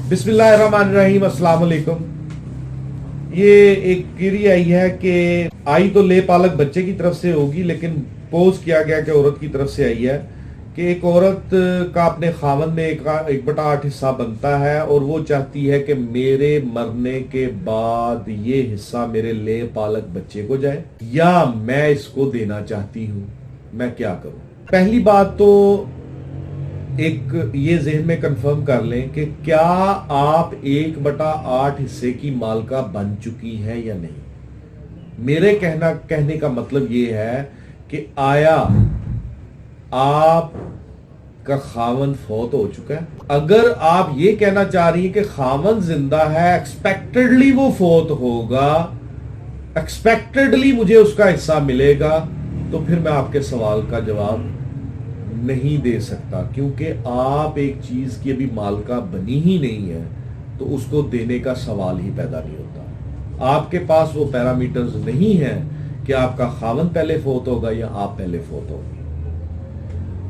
बिस्मिल्लाहिर्रहमानिर्रहीम, अस्सलाम वालेकुम। ये एक क्वेरी आई है कि आई तो ले पालक बच्चे की तरफ से होगी, लेकिन पोज किया गया कि औरत की तरफ से आई है कि एक औरत का अपने खावन में 1/8 हिस्सा बनता है और वो चाहती है कि मेरे मरने के बाद ये हिस्सा मेरे ले पालक बच्चे को जाए, या मैं इसको देना चाहती हूँ, मैं क्या करूँ। पहली बात तो एक ये जहन में कंफर्म कर लें कि क्या आप 1/8 हिस्से की मालका बन चुकी हैं या नहीं। मेरे कहने का मतलब ये है कि आया आप का खावन फौत हो चुका है। अगर आप ये कहना चाह रही हैं कि खावन जिंदा है, एक्सपेक्टेडली वो फौत होगा, एक्सपेक्टेडली मुझे उसका हिस्सा मिलेगा, तो फिर मैं आपके सवाल का जवाब नहीं दे सकता, क्योंकि आप एक चीज की अभी मालका बनी ही नहीं है, तो उसको देने का सवाल ही पैदा नहीं होता। आपके पास वो पैरामीटर्स नहीं है कि आपका खावन पहले फौत होगा या आप पहले फौत होगी।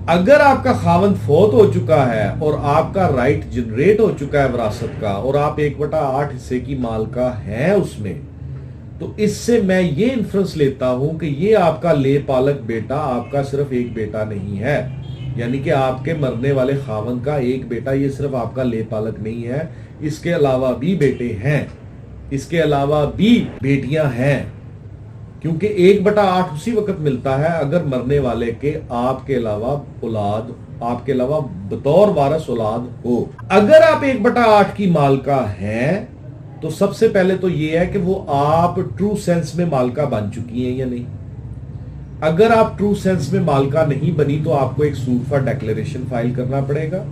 अगर आपका खावन फौत हो चुका है और आपका राइट जनरेट हो चुका है विरासत का, और आप 1/8 हिस्से की मालका है उसमें, तो इससे मैं ये इन्फ्रेंस लेता हूं कि ये आपका ले पालक बेटा आपका सिर्फ एक बेटा नहीं है, यानी कि आपके मरने वाले खावन का एक बेटा ये सिर्फ आपका ले पालक नहीं है, इसके अलावा भी बेटे हैं, इसके अलावा भी बेटियां हैं, क्योंकि 1/8 उसी वक्त मिलता है अगर मरने वाले के आपके अलावा औलाद, आपके अलावा बतौर वारस औलाद हो। अगर आप 1/8 की मालका हैं, तो सबसे पहले तो यह है कि वो आप ट्रू सेंस में मालका बन चुकी हैं या नहीं। अगर आप ट्रू सेंस में मालका नहीं बनी, तो आपको एक सूट फॉर डिक्लेरेशन फाइल करना पड़ेगा।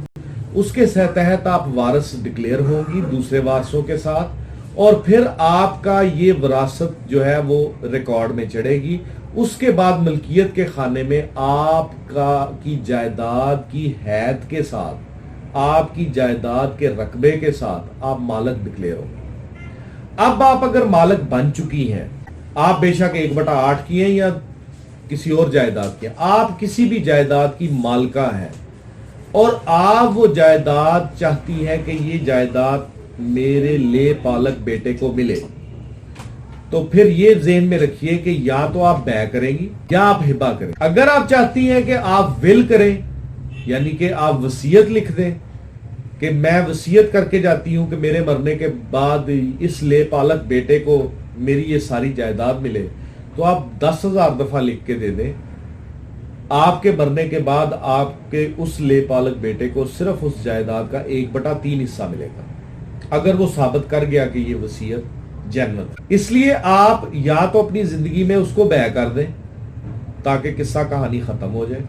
उसके तहत आप वारस डिक्लेयर होंगी दूसरे वारसों के साथ, और फिर आपका ये विरासत जो है वो रिकॉर्ड में चढ़ेगी। उसके बाद मलकियत के खाने में आपका की जायदाद की हैद के साथ, आपकी जायदाद के रकबे के साथ आप मालक डिक्लेयर होंगे। अब आप अगर मालक बन चुकी हैं, आप बेशक 1/8 की हैं या किसी और जायदाद के, आप किसी भी जायदाद की मालका हैं और आप वो जायदाद चाहती हैं कि ये जायदाद मेरे ले पालक बेटे को मिले, तो फिर ये ज़हन में रखिए कि या तो आप बै करेंगी या आप हिबा करें। अगर आप चाहती हैं कि आप विल करें, यानी कि आप वसीयत लिख दें कि मैं वसीयत करके जाती हूं कि मेरे मरने के बाद इस ले पालक बेटे को मेरी ये सारी जायदाद मिले, तो आप 10,000 दफा लिख के दे दें। आपके मरने के बाद आपके उस ले पालक बेटे को सिर्फ उस जायदाद का 1/3 हिस्सा मिलेगा, अगर वो साबित कर गया कि ये वसीयत जन्नत। इसलिए आप या तो अपनी जिंदगी में उसको बया कर दें ताकि किस्सा कहानी खत्म हो जाए,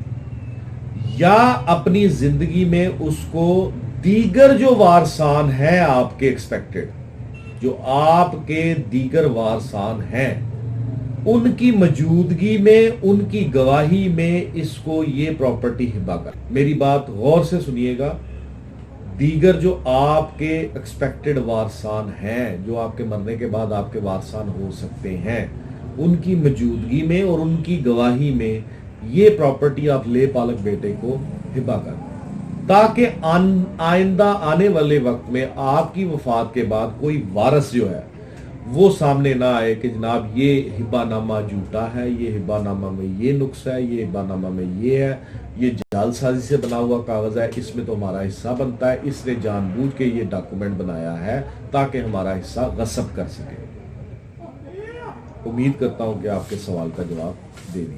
या अपनी जिंदगी में उसको दीगर जो वारसान हैं आपके एक्सपेक्टेड, जो आपके दीगर वारसान हैं, उनकी मौजूदगी में, उनकी गवाही में इसको ये प्रॉपर्टी हिबा कर। मेरी बात गौर से सुनिएगा, दीगर जो आपके एक्सपेक्टेड वारसान हैं, जो आपके मरने के बाद आपके वारसान हो सकते हैं, उनकी मौजूदगी में और उनकी गवाही में ये प्रॉपर्टी आप ले पालक बेटे को हिबा कर, ताकि आइंदा आने वाले वक्त में आपकी वफात के बाद कोई वारस जो है वो सामने ना आए कि जनाब ये हिब्बानामा झूठा है, ये हिब्बानामा में ये नुक्स है, ये हिब्बानामा में ये है, ये जालसाजी से बना हुआ कागज है, इसमें तो हमारा हिस्सा बनता है, इसने जानबूझ के ये डॉक्यूमेंट बनाया है ताकि हमारा हिस्सा गस्ब कर सके। उम्मीद करता हूं कि आपके सवाल का जवाब दे दिया।